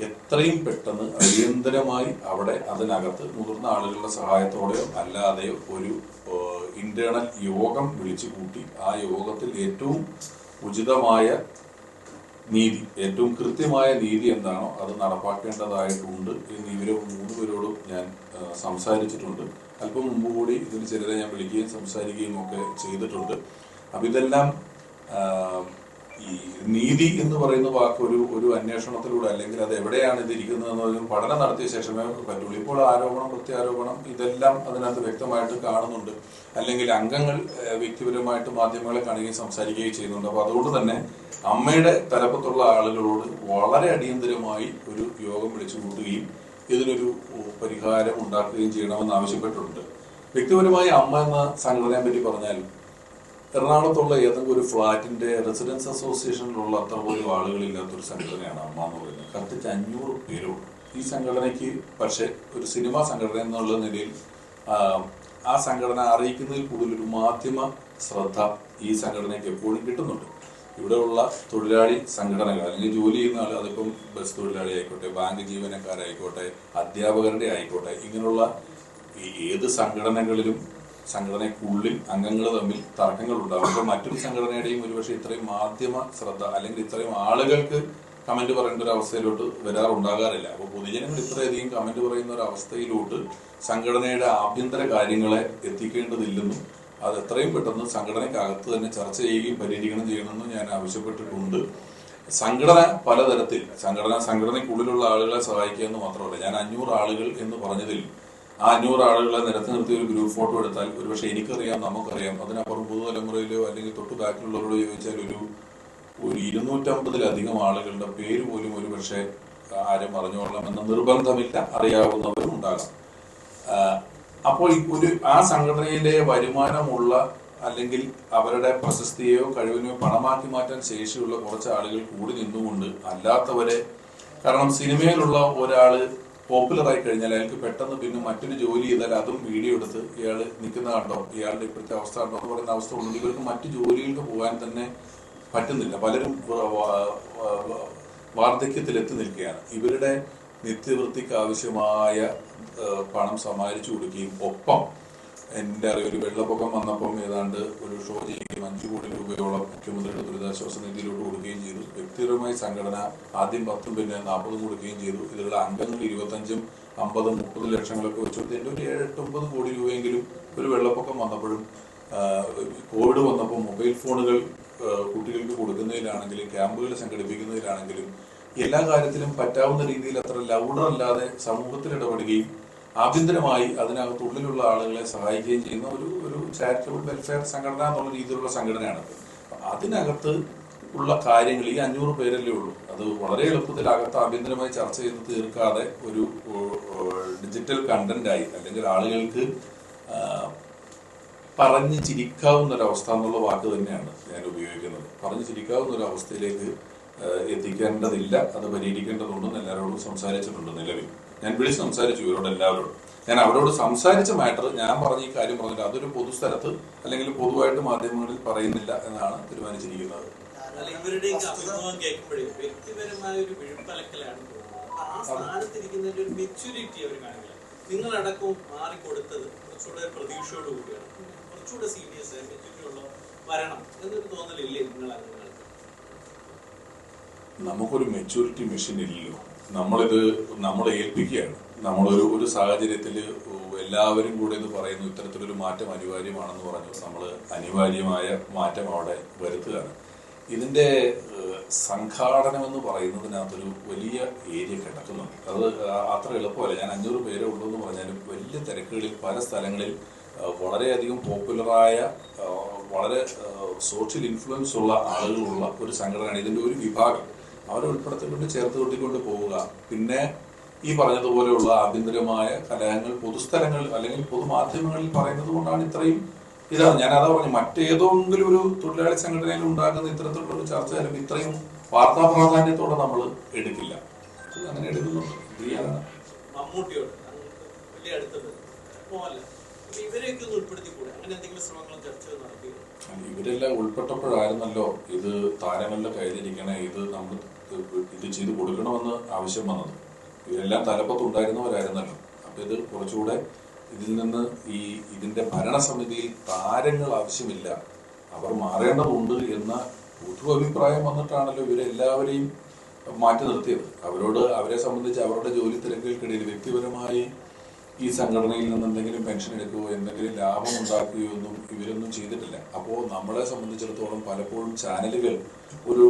എത്രയും പെട്ടെന്ന് അടിയന്തരമായി അവിടെ അതിനകത്ത് മുതിർന്ന ആളുകളുടെ സഹായത്തോടെയോ അല്ലാതെയോ ഒരു ഇന്റേണൽ യോഗം വിളിച്ചു കൂട്ടി ആ യോഗത്തിൽ ഏറ്റവും ഉചിതമായ നീതി, ഏറ്റവും കൃത്യമായ നീതി എന്താണോ അത് നടപ്പാക്കേണ്ടതായിട്ടുണ്ട് എന്ന് ഇവരെ 3 പേരോടും ഞാൻ സംസാരിച്ചിട്ടുണ്ട്. അല്പം മുമ്പ് കൂടി ഇതിന് ചിലരെ ഞാൻ വിളിക്കുകയും സംസാരിക്കുകയും ഒക്കെ ചെയ്തിട്ടുണ്ട്. അപ്പം ഇതെല്ലാം ഈ നീതി എന്ന് പറയുന്ന വാക്ക് ഒരു അന്വേഷണത്തിലൂടെ അല്ലെങ്കിൽ അത് എവിടെയാണ് ഇത് ഇരിക്കുന്നതെന്ന് പഠനം നടത്തിയ ശേഷമേ പറ്റുള്ളൂ. ഇപ്പോൾ ആരോപണം, പ്രത്യാരോപണം ഇതെല്ലാം അതിനകത്ത് വ്യക്തമായിട്ട് കാണുന്നുണ്ട്. അല്ലെങ്കിൽ അംഗങ്ങൾ വ്യക്തിപരമായിട്ട് മാധ്യമങ്ങളെ കാണുകയും സംസാരിക്കുകയും ചെയ്യുന്നുണ്ട്. അപ്പൊ അതുകൊണ്ട് തന്നെ അമ്മയുടെ തലപ്പത്തുള്ള ആളുകളോട് വളരെ അടിയന്തരമായി ഒരു യോഗം വിളിച്ചു കൂട്ടുകയും ഇതിനൊരു പരിഹാരം ഉണ്ടാക്കുകയും ചെയ്യണമെന്ന് ആവശ്യപ്പെട്ടിട്ടുണ്ട്. വ്യക്തിപരമായി അമ്മ എന്ന സംഘടനയെ പറ്റി പറഞ്ഞാൽ എറണാകുളത്തുള്ള ഏതെങ്കിലും ഒരു ഫ്ലാറ്റിന്റെ റെസിഡൻസ് അസോസിയേഷനിലുള്ള അത്ര പോലും ആളുകളില്ലാത്തൊരു സംഘടനയാണ് അമ്മ എന്ന് പറയുന്നത്. കത്തിച്ച് 500 പേരുള്ളൂ ഈ സംഘടനയ്ക്ക്. പക്ഷെ ഒരു സിനിമാ സംഘടന എന്നുള്ള നിലയിൽ ആ സംഘടന അറിയിക്കുന്നതിൽ കൂടുതൽ ഒരു മാധ്യമ ശ്രദ്ധ ഈ സംഘടനയ്ക്ക് എപ്പോഴും കിട്ടുന്നുണ്ട്. ഇവിടെയുള്ള തൊഴിലാളി സംഘടനകൾ അല്ലെങ്കിൽ ജോലി ചെയ്യുന്ന ആൾ, അതിപ്പം ബസ് തൊഴിലാളി ആയിക്കോട്ടെ, ബാങ്ക് ജീവനക്കാരായിക്കോട്ടെ, അധ്യാപകരുടെ ആയിക്കോട്ടെ, ഇങ്ങനെയുള്ള ഏത് സംഘടനകളിലും സംഘടനയ്ക്കുള്ളിൽ അംഗങ്ങൾ തമ്മിൽ തർക്കങ്ങൾ ഉണ്ടാകും. അപ്പോൾ മറ്റൊരു സംഘടനയുടെയും ഒരുപക്ഷെ ഇത്രയും മാധ്യമ ശ്രദ്ധ അല്ലെങ്കിൽ ഇത്രയും ആളുകൾക്ക് കമന്റ് പറയേണ്ട ഒരു അവസ്ഥയിലോട്ട് വരാറുണ്ടാകാറില്ല. അപ്പോൾ പൊതുജനങ്ങൾ ഇത്രയധികം കമന്റ് പറയുന്ന ഒരു അവസ്ഥയിലോട്ട് സംഘടനയുടെ ആഭ്യന്തര കാര്യങ്ങളെ എത്തിക്കേണ്ടതില്ലെന്നും അത് എത്രയും പെട്ടെന്ന് സംഘടനയ്ക്കകത്ത് തന്നെ ചർച്ച ചെയ്യുകയും പരിഹരിക്കണം ചെയ്യണമെന്നും ഞാൻ ആവശ്യപ്പെട്ടിട്ടുണ്ട്. സംഘടന പലതരത്തിൽ സംഘടനയ്ക്കുള്ളിലുള്ള ആളുകളെ സഹായിക്കുക എന്ന് മാത്രമല്ല, ഞാൻ 500 ആളുകൾ എന്ന് പറഞ്ഞതിൽ ആ 500 ആളുകളെ നിരത്തി നിർത്തി ഒരു ഗ്രൂപ്പ് ഫോട്ടോ എടുത്താൽ ഒരുപക്ഷെ എനിക്കറിയാം, നമുക്കറിയാം, അതിനപ്പുറം പുതുതലമുറയിലോ അല്ലെങ്കിൽ തൊട്ടു ബാക്കിലുള്ളവരോട് ചോദിച്ചാൽ ഒരു 250-ലധികം ആളുകളുടെ പേര് പോലും ഒരുപക്ഷെ ആരും അറിഞ്ഞുകൊള്ളണമെന്ന് നിർബന്ധമില്ല, അറിയാവുന്നവരും ഉണ്ടാകാം. അപ്പോൾ ആ സംഘടനയിലെ വരുമാനമുള്ള അല്ലെങ്കിൽ അവരുടെ പ്രശസ്തിയെയോ കഴിവിനെയോ പണമാക്കി മാറ്റാൻ ശേഷിയുള്ള കുറച്ച് ആളുകൾ കൂടി നിന്നുകൊണ്ട് അല്ലാത്തവരെ, കാരണം സിനിമയിലുള്ള ഒരാള് പോപ്പുലറായി കഴിഞ്ഞാൽ അയാൾക്ക് പെട്ടെന്ന് പിന്നെ മറ്റൊരു ജോലി ചെയ്താൽ അതും വീഡിയോ എടുത്ത് ഇയാൾ നിൽക്കുന്ന കണ്ടോ, ഇയാളുടെ ഇപ്പോഴത്തെ അവസ്ഥ കണ്ടോ എന്ന് പറയുന്ന അവസ്ഥ ഉണ്ടെങ്കിൽ ഇവർക്ക് മറ്റു ജോലികൾക്ക് പോകാൻ തന്നെ പറ്റുന്നില്ല. പലരും വാർദ്ധക്യത്തിലെത്തി നിൽക്കുകയാണ്. ഇവരുടെ നിത്യവൃത്തിക്ക് ആവശ്യമായ പണം സമാഹരിച്ചു കൊടുക്കുകയും ഒപ്പം എൻ്റെ അറിവ് ഒരു വെള്ളപ്പൊക്കം വന്നപ്പം ഏതാണ്ട് ഒരു ഷോ ചെയ്യുകയും 5 കോടി രൂപയോളം മുഖ്യമന്ത്രിയുടെ ദുരിതാശ്വാസ നിധിയിലോട്ട് കൊടുക്കുകയും ചെയ്തു. വ്യക്തിപരമായി സംഘടന ആദ്യം 10 പിന്നെ 40 കൊടുക്കുകയും ചെയ്തു. ഇതിലുള്ള അംഗങ്ങൾ 25, 50, 30 ലക്ഷങ്ങളൊക്കെ വെച്ചുകൊടുത്ത് എൻ്റെ ഒരു 7-9 കോടി രൂപയെങ്കിലും ഒരു വെള്ളപ്പൊക്കം വന്നപ്പോഴും കോവിഡ് വന്നപ്പോൾ മൊബൈൽ ഫോണുകൾ കുട്ടികൾക്ക് കൊടുക്കുന്നതിലാണെങ്കിലും ക്യാമ്പുകൾ സംഘടിപ്പിക്കുന്നതിലാണെങ്കിലും എല്ലാ കാര്യത്തിലും പറ്റാവുന്ന രീതിയിൽ അത്ര ലൗഡറല്ലാതെ സമൂഹത്തിൽ ഇടപെടുകയും ആഭ്യന്തരമായി അതിനകത്തുള്ളിലുള്ള ആളുകളെ സഹായിക്കുകയും ചെയ്യുന്ന ഒരു ചാരിറ്റബിൾ വെൽഫെയർ സംഘടന എന്നുള്ള രീതിയിലുള്ള സംഘടനയാണ്. അതിനകത്ത് ഉള്ള കാര്യങ്ങൾ ഈ 500 പേരല്ലേ ഉള്ളൂ. അത് വളരെ എളുപ്പത്തിൽ അകത്ത് ആഭ്യന്തരമായി ചർച്ച ചെയ്ത് തീർക്കാതെ ഒരു ഡിജിറ്റൽ കണ്ടന്റായി അല്ലെങ്കിൽ ആളുകൾക്ക് പറഞ്ഞ് ചിരിക്കാവുന്ന ഒരവസ്ഥ എന്നുള്ള വാക്ക് തന്നെയാണ് ഞാൻ ഉപയോഗിക്കുന്നത്. പറഞ്ഞ് ചിരിക്കാവുന്ന ഒരു അവസ്ഥയിലേക്ക് എത്തിക്കേണ്ടതില്ല, അത് പരിഹരിക്കേണ്ടതുണ്ടെന്ന് എല്ലാവരോടും സംസാരിച്ചിട്ടുണ്ട്. നിലവിൽ ഞാൻ വിളിച്ച് സംസാരിച്ചു ഇവരോട് എല്ലാവരോടും. ഞാൻ അവരോട് സംസാരിച്ച മാറ്റർ ഞാൻ പറഞ്ഞ ഈ കാര്യം പറഞ്ഞില്ല, അതൊരു പൊതുസ്ഥലത്ത് അല്ലെങ്കിൽ പൊതുവായിട്ട് മാധ്യമങ്ങളിൽ പറയുന്നില്ല എന്നാണ് തീരുമാനിച്ചിരിക്കുന്നത്. ഇവരുടെ അഭിമുഖം കേൾക്കുമ്പോഴേ വ്യക്തിപരമായ ഒരു വിഴുപ്പലക്കലാണ്. ആ സ്ഥാനത്തിരിക്കുന്നതിന്റെ ഒരു മെച്യൂരിറ്റി അവർ കാണില്ല. നിങ്ങളടക്കവും മാറിക്കൊടുത്തത് കുറച്ചുകൂടെ പ്രതീക്ഷയോട് കൂടിയാണ്, കുറച്ചുകൂടെ സീരിയസ് മെച്യൂരിറ്റി ഉള്ള വരണം എന്നൊരു തോന്നലില്ലേ നിങ്ങൾ അംഗങ്ങൾക്ക്? നമുക്കൊരു മെച്യൂരിറ്റി മെഷീൻ ഇല്ലല്ലോ. നമ്മളെ ഏൽപ്പിക്കുകയാണ്. നമ്മളൊരു സാഹചര്യത്തിൽ എല്ലാവരും കൂടെ എന്ന് പറയുന്നു ഇത്തരത്തിലൊരു മാറ്റം അനിവാര്യമാണെന്ന് പറഞ്ഞു നമ്മൾ അനിവാര്യമായ മാറ്റം അവിടെ വരുത്തുകയാണ്. ഇതിന്റെ സംഘാടനം എന്ന് പറയുന്നതിനകത്തൊരു വലിയ ഏരിയ കിടക്കുന്നുണ്ട്. അത് അത്ര എളുപ്പമല്ല. ഞാൻ 500 പേരെ ഉള്ളൂ എന്ന് പറഞ്ഞാലും വലിയ തിരക്കുകളിൽ പല സ്ഥലങ്ങളിൽ വളരെയധികം പോപ്പുലറായ വളരെ സോഷ്യൽ ഇൻഫ്ലുവൻസ് ഉള്ള ആളുകളുള്ള ഒരു സംഘടനയാണ്. ഇതിന്റെ ഒരു വിഭാഗം അവരെ ഉൾപ്പെടുത്തിക്കൊണ്ട് ചേർത്ത് കൊട്ടിക്കൊണ്ട് പോവുക. പിന്നെ ഈ പറഞ്ഞതുപോലെയുള്ള ആഭ്യന്തരമായ കലഹങ്ങൾ പൊതുസ്ഥലങ്ങൾ അല്ലെങ്കിൽ പൊതുമാധ്യമങ്ങളിൽ പറയുന്നത് കൊണ്ടാണ് ഇത്രയും ഇതാണ്. ഞാൻ അതാ പറഞ്ഞു, മറ്റേതെങ്കിലും ഒരു തൊഴിലാളി സംഘടനയിൽ ഉണ്ടാകുന്ന ഇത്തരത്തിലുള്ള ഒരു ചർച്ച ചിലപ്പോൾ ഇത്രയും വാർത്താ പ്രാധാന്യത്തോടെ നമ്മൾ എടുക്കില്ല. അങ്ങനെ എടുക്കുന്നുണ്ട്. മമ്മൂട്ടിയോട് വലിയ അടുത്തത് ഇവരെയൊക്കെ ഒന്ന് ഉൾപ്പെടുത്തിക്കൂടെ? അങ്ങനെ എന്തെങ്കിലും ശ്രമങ്ങളും ചർച്ചകൾ നടത്തി? ഇവരെല്ലാം ഉൾപ്പെട്ടപ്പോഴായിരുന്നല്ലോ ഇത് താരങ്ങളുടെ കയ്യിലിരിക്കണേ, ഇത് ചെയ്ത് കൊടുക്കണമെന്ന് ആവശ്യം വന്നത്. ഇവരെല്ലാം തലപ്പത്തുണ്ടായിരുന്നവരായിരുന്നല്ലോ. അപ്പൊ ഇത് കുറച്ചുകൂടെ ഇതിൽ നിന്ന് ഇതിന്റെ ഭരണസമിതിയിൽ താരങ്ങൾ ആവശ്യമില്ല, അവർ മാറേണ്ടതുണ്ട് എന്ന പൊതു അഭിപ്രായം വന്നിട്ടാണല്ലോ ഇവരെല്ലാവരെയും മാറ്റി നിർത്തിയത്. അവരെ സംബന്ധിച്ച് അവരുടെ ജോലി തിരക്കുകൾക്കിടയിൽ വ്യക്തിപരമായി ഈ സംഘടനയിൽ നിന്ന് എന്തെങ്കിലും പെൻഷൻ എടുക്കുകയോ എന്തെങ്കിലും ലാഭം ഉണ്ടാക്കുകയോ ഒന്നും ഇവരൊന്നും ചെയ്തിട്ടില്ല. അപ്പോൾ നമ്മളെ സംബന്ധിച്ചിടത്തോളം പലപ്പോഴും ചാനലുകൾ ഒരു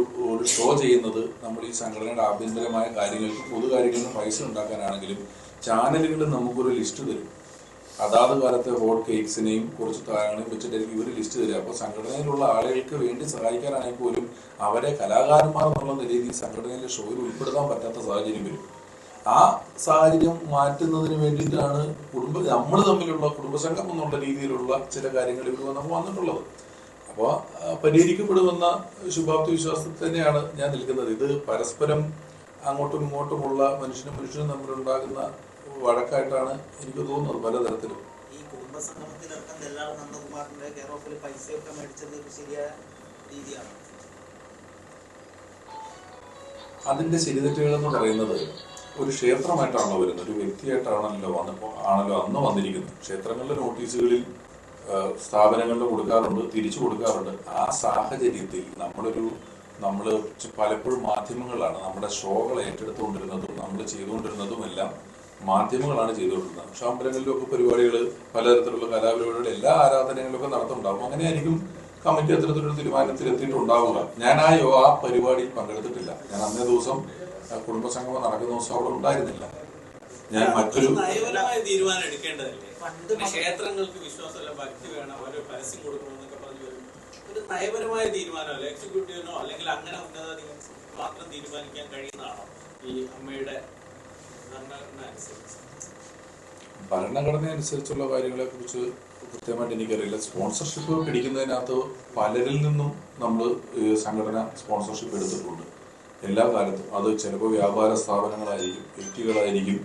ഷോ ചെയ്യുന്നത് നമ്മൾ ഈ സംഘടനയുടെ ആഭ്യന്തരമായ കാര്യങ്ങൾക്കും പൊതുകാര്യങ്ങൾക്കും പൈസ ഉണ്ടാക്കാനാണെങ്കിലും ചാനലുകൾ നമുക്കൊരു ലിസ്റ്റ് തരും. അതാത് കാലത്തെ ഹോട്ട് കേക്സിനെയും കുറച്ച് താരങ്ങളെയും വെച്ചിട്ടായിരിക്കും ഇവർ ലിസ്റ്റ് തരിക. അപ്പോൾ സംഘടനയിലുള്ള ആളുകൾക്ക് വേണ്ടി സഹായിക്കാനാണെങ്കിൽ പോലും അവരെ കലാകാരന്മാർ എന്നുള്ള നിലയിൽ ഈ സംഘടനയിലെ ഷോയിൽ ഉൾപ്പെടുത്താൻ പറ്റാത്ത സാഹചര്യം വരും. ആ സാഹചര്യം മാറ്റുന്നതിന് വേണ്ടിയിട്ടാണ് നമ്മൾ തമ്മിലുള്ള കുടുംബസംഘം എന്നുള്ള രീതിയിലുള്ള ചില കാര്യങ്ങൾ ഇവിടെ നമുക്ക് വന്നിട്ടുള്ളത്. അപ്പോൾ പരിഹരിക്കപ്പെടുമെന്ന ശുഭാപ്തി വിശ്വാസത്തിൽ തന്നെയാണ് ഞാൻ നിൽക്കുന്നത്. ഇത് പരസ്പരം അങ്ങോട്ടും ഇങ്ങോട്ടുമുള്ള മനുഷ്യനും തമ്മിലുണ്ടാകുന്ന വഴക്കായിട്ടാണ് എനിക്ക് തോന്നുന്നത് പലതരത്തിലും. ഈ കുടുംബസംഗമത്തിലടക്കം നെല്ലാൾ നന്ദകുമാറിന്റെ കെയർ ഓഫിൽ പൈസയൊക്കെ മേടിച്ചത് ഒരു ശരിയായ രീതിയാണ്. അതിന്റെ ശരിതെറ്റുകൾ എന്ന് പറയുന്നത് ഒരു ക്ഷേത്രമായിട്ടാണല്ലോ വരുന്നത്, ഒരു വ്യക്തിയായിട്ടാണല്ലോ അന്ന് വന്നിരിക്കുന്നത്. ക്ഷേത്രങ്ങളുടെ നോട്ടീസുകളിൽ സ്ഥാപനങ്ങളിൽ കൊടുക്കാറുണ്ട്, തിരിച്ചു കൊടുക്കാറുണ്ട്. ആ സാഹചര്യത്തിൽ നമ്മൾ പലപ്പോഴും മാധ്യമങ്ങളാണ് നമ്മുടെ ഷോകൾ ഏറ്റെടുത്തുകൊണ്ടിരുന്നതും നമ്മൾ ചെയ്തുകൊണ്ടിരുന്നതും എല്ലാം മാധ്യമങ്ങളാണ് ചെയ്തുകൊണ്ടിരുന്നത്. പക്ഷെ അമ്പലങ്ങളിലൊക്കെ പരിപാടികൾ, പലതരത്തിലുള്ള കലാപരിപാടികൾ, എല്ലാ ആരാധനകളിലൊക്കെ നടത്തുന്നുണ്ടാവും. അങ്ങനെയായിരിക്കും കമ്മിറ്റി അത്തരത്തിലൊരു തീരുമാനത്തിൽ എത്തിയിട്ടുണ്ടാവുക. ഞാൻ ആ പരിപാടിയിൽ പങ്കെടുത്തിട്ടില്ല. ഞാൻ അന്നേ ദിവസം കുടുംബസംഗമം നടക്കുന്ന ദിവസം അവിടെ ഉണ്ടായിരുന്നില്ല. ഞാൻ മറ്റൊരു നയപരമായ തീരുമാനം എടുക്കേണ്ടതല്ലേ? ക്ഷേത്രങ്ങൾക്ക് വിശ്വാസമല്ല, ഭക്തി വേണം, ഓരോ പരസ്യം കൊടുക്കണമെന്നൊക്കെ പറഞ്ഞു വരും. ഒരു നയപരമായ തീരുമാനമല്ല, എക്സിക്യൂട്ടീവിനോ അല്ലെങ്കിൽ അങ്ങനെ ഉന്നതാധികാരി മാത്രം തീരുമാനിക്കാൻ കഴിയുന്നതാണോ ഈ അമ്മയുടെ ഭരണഘടന അനുസരിച്ചുള്ള കാര്യങ്ങളെ കുറിച്ച് കൃത്യമായിട്ട് എനിക്കറിയില്ല. സ്പോൺസർഷിപ്പ് പിടിക്കുന്നതിനകത്ത് പലരിൽ നിന്നും നമ്മൾ സംഘടന സ്പോൺസർഷിപ്പ് എടുത്തിട്ടുണ്ട് എല്ലാ കാലത്തും. അത് ചിലപ്പോൾ വ്യാപാര സ്ഥാപനങ്ങളായിരിക്കും, വ്യക്തികളായിരിക്കും.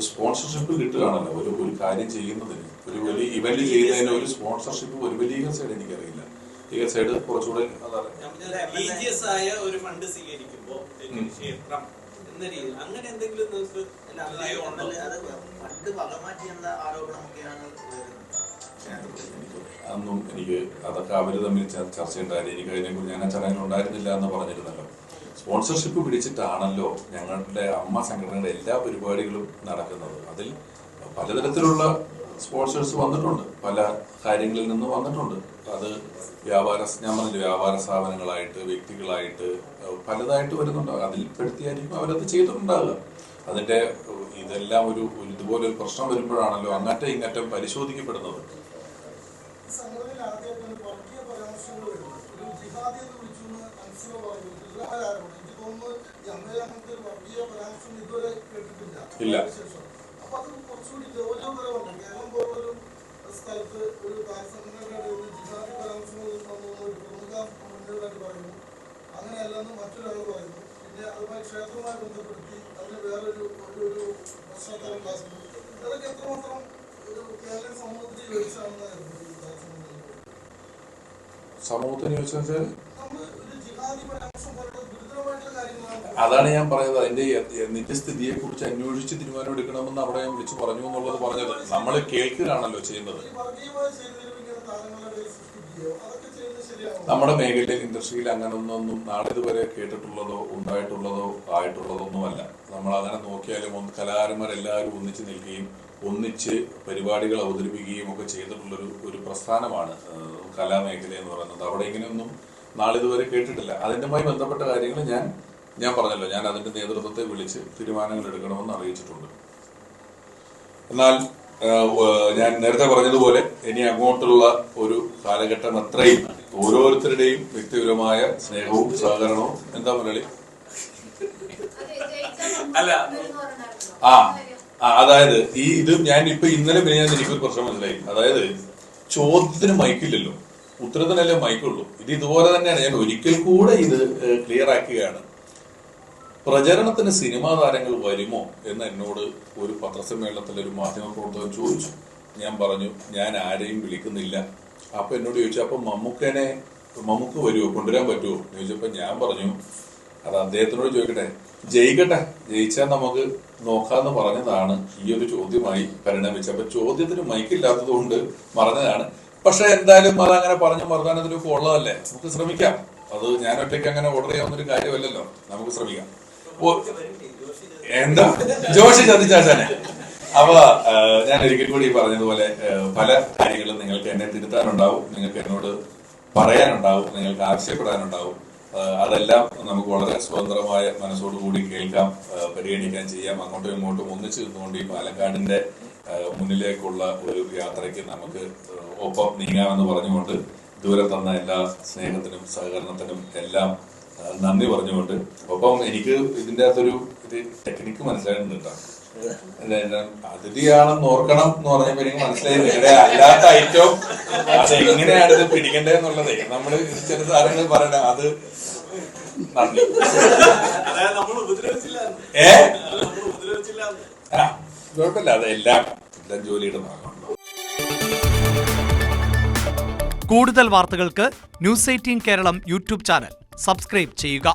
സ്പോൺസർഷിപ്പ് കിട്ടുകയാണല്ലോ ഒരു കാര്യം ചെയ്യുന്നതിന്, ഒരു വലിയ ഇവന്റ് ചെയ്യുന്നതിന് ഒരു സ്പോൺസർഷിപ്പ്, ഒരു ലീഗൽ സൈഡ് എനിക്കറിയില്ല. ലീഗൽ സൈഡ് കുറച്ചുകൂടെ റിലീജിയസ് ആയ ഒരു ഫണ്ട് സ്വീകരിക്കുമ്പോൾ ക്ഷേത്രം എന്ന രീതിയിൽ അങ്ങനെ എന്തെങ്കിലും ഫണ്ട് വകമാറ്റി എന്ന ആരോപണമൊക്കെയാണ് അതൊന്നും എനിക്ക് അതൊക്കെ അവര് തമ്മിൽ ചർച്ചയുണ്ടായിരുന്നു. എനിക്ക് അതിനെക്കുറിച്ച് ഞാൻ ചടങ്ങിൽ ഉണ്ടായിരുന്നില്ല എന്ന് പറഞ്ഞിരുന്നല്ലോ. സ്പോൺസർഷിപ്പ് പിടിച്ചിട്ടാണല്ലോ ഞങ്ങളുടെ അമ്മ സംഘടനയുടെ എല്ലാ പരിപാടികളും നടക്കുന്നത്. അതിൽ പലതരത്തിലുള്ള സ്പോൺസേഴ്സ് വന്നിട്ടുണ്ട്, പല കാര്യങ്ങളിൽ നിന്ന് വന്നിട്ടുണ്ട്. അത് ഞാൻ പറഞ്ഞില്ല, വ്യാപാര സ്ഥാപനങ്ങളായിട്ട്, വ്യക്തികളായിട്ട് പലതായിട്ട് വരുന്നുണ്ട്. അതിൽ പെടുത്തിയായിരിക്കും അവരത് ചെയ്തിട്ടുണ്ടാകുക. അതിന്റെ ഇതെല്ലാം ഇതുപോലെ ഒരു പ്രശ്നം വരുമ്പോഴാണല്ലോ അങ്ങറ്റം ഇങ്ങറ്റം പരിശോധിക്കപ്പെടുന്നത്. ഇല്ല, അങ്ങനെയല്ലെന്ന് മറ്റൊരാൾ പറയുന്നു. പിന്നെ അതുമായി ക്ഷേത്രവുമായി ബന്ധപ്പെടുത്തി അതിന് വേറൊരു പശ്ചാത്തലം ക്ലാസ്. അതൊക്കെ എത്രമാത്രം ഒരു കേരള സമൂഹത്തിന് യോജിച്ചാണെന്നായിരുന്നു സമൂഹത്തിന് യോജിച്ചാൽ നമ്മൾ ഒരു ജിഹാദി പരാമർശം പോലുള്ള ഗുരുതരമായിട്ടുള്ള കാര്യങ്ങളാണ്. അതാണ് ഞാൻ പറയുന്നത്. അതിന്റെ നിത്യസ്ഥിതിയെ കുറിച്ച് അന്വേഷിച്ച് തീരുമാനം എടുക്കണമെന്ന് അവിടെ ഞാൻ വിളിച്ചു പറഞ്ഞു എന്നുള്ളത് പറഞ്ഞത്. നമ്മൾ കേൾക്കുകയാണല്ലോ ചെയ്യുന്നത്. നമ്മുടെ മേഖലയിൽ ഇൻഡസ്ട്രിയിൽ അങ്ങനെ ഒന്നും നാളിതുവരെ കേട്ടിട്ടുള്ളതോ ഉണ്ടായിട്ടുള്ളതോ ആയിട്ടുള്ളതൊന്നുമല്ല. നമ്മൾ അങ്ങനെ നോക്കിയാലും കലാകാരന്മാരെല്ലാവരും ഒന്നിച്ച് നിൽക്കുകയും ഒന്നിച്ച് പരിപാടികൾ അവതരിപ്പിക്കുകയും ഒക്കെ ചെയ്തിട്ടുള്ളൊരു പ്രസ്ഥാനമാണ് കലാമേഖല എന്ന് പറയുന്നത്. അവിടെ ഇങ്ങനെയൊന്നും നാളിതുവരെ കേട്ടിട്ടില്ല. അതിൻ്റെമായി ബന്ധപ്പെട്ട കാര്യങ്ങൾ ഞാൻ പറഞ്ഞല്ലോ, ഞാൻ അതിന്റെ നേതൃത്വത്തെ വിളിച്ച് തീരുമാനങ്ങൾ എടുക്കണമെന്ന് അറിയിച്ചിട്ടുണ്ട്. എന്നാൽ ഞാൻ നേരത്തെ പറഞ്ഞതുപോലെ ഇനി അങ്ങോട്ടുള്ള ഒരു കാലഘട്ടം അത്രയും ഓരോരുത്തരുടെയും വ്യക്തിപരമായ സ്നേഹവും സഹകരണവും എന്താ മുരളി അതായത് ഇത് ഞാൻ ഇപ്പൊ ഇന്നലെ ഞാൻ എനിക്കൊരു പ്രശ്നം മനസ്സിലായി. അതായത് ചോദ്യത്തിന് മൈക്കില്ലല്ലോ, ഉത്തരത്തിനല്ലേ മൈക്കുള്ളൂ. ഇത് ഇതുപോലെ തന്നെയാണ്. ഞാൻ ഒരിക്കൽ കൂടെ ഇത് ക്ലിയർ ആക്കുകയാണ്. പ്രചരണത്തിന് സിനിമാ താരങ്ങൾ വരുമോ എന്ന് എന്നോട് ഒരു പത്രസമ്മേളനത്തിൽ ഒരു മാധ്യമപ്രവർത്തകൻ ചോദിച്ചു. ഞാൻ പറഞ്ഞു ഞാൻ ആരെയും വിളിക്കുന്നില്ല. അപ്പൊ എന്നോട് ചോദിച്ചു, അപ്പൊ മമ്മൂക്ക് വരുമോ, കൊണ്ടുവരാൻ പറ്റുമോ എന്ന് ചോദിച്ചപ്പോ ഞാൻ പറഞ്ഞു അത് അദ്ദേഹത്തിനോട് ചോദിക്കട്ടെ, ജയിച്ചാൽ നമുക്ക് നോക്കാന്ന് പറഞ്ഞതാണ് ഈ ഒരു ചോദ്യമായി പരിണമിച്ചത്. അപ്പൊ ചോദ്യത്തിന് മൈക്കില്ലാത്തത് കൊണ്ട് പറഞ്ഞതാണ്. പക്ഷെ എന്തായാലും അതങ്ങനെ പറഞ്ഞു മറുതാനത്തിനൊക്കെ ഉള്ളതല്ലേ, നമുക്ക് ശ്രമിക്കാം. അത് ഞാൻ ഒറ്റയ്ക്ക് അങ്ങനെ ഓർഡർ ചെയ്യാവുന്നൊരു കാര്യമല്ലല്ലോ, നമുക്ക് ശ്രമിക്കാം. എന്താ ജോഷി ചതിച്ചാശാനെ അപ്പൊ ഞാൻ ഒരിക്കൽ കൂടി പറഞ്ഞതുപോലെ പല കാര്യങ്ങളും നിങ്ങൾക്ക് എന്നെ തിരുത്താനുണ്ടാവും, നിങ്ങൾക്ക് എന്നോട് പറയാനുണ്ടാവും, നിങ്ങൾക്ക് ആവശ്യപ്പെടാനുണ്ടാവും. അതെല്ലാം നമുക്ക് വളരെ സ്വതന്ത്രമായ മനസ്സോടുകൂടി കേൾക്കാം, പരിഗണിക്കാൻ ചെയ്യാം. അങ്ങോട്ടും ഇങ്ങോട്ടും ഒന്നിച്ചു നിന്നുകൊണ്ട് ഈ പാലക്കാടിന്റെ മുന്നിലേക്കുള്ള ഒരു യാത്രയ്ക്ക് നമുക്ക് ഒപ്പം നീങ്ങാമെന്ന് പറഞ്ഞുകൊണ്ട് ഇതുവരെ തന്ന എല്ലാ സ്നേഹത്തിനും സഹകരണത്തിനും എല്ലാം നന്ദി പറഞ്ഞുകൊണ്ട്, ഒപ്പം എനിക്ക് ഇതിന്റെ അകത്തൊരു ടെക്നിക്ക് മനസ്സിലായിട്ടുണ്ട് കേട്ടോ. അതിഥിയാണെന്ന് ഓർക്കണം എന്ന് പറഞ്ഞപ്പോ എനിക്ക് മനസ്സിലായി നിങ്ങളുടെ അല്ലാത്ത ഐറ്റം അത് എങ്ങനെയാണ് ഇത് പിടിക്കേണ്ടതെന്നുള്ളതേ. നമ്മള് ചില സാധനങ്ങൾ പറയണ അത് നന്ദി. കുഴപ്പമില്ല, അതെല്ലാം ജോലിയുടെ ഭാഗമാണ്. കൂടുതൽ വാർത്തകൾക്ക് news 18 Keralam YouTube channel subscribe ചെയ്യുക.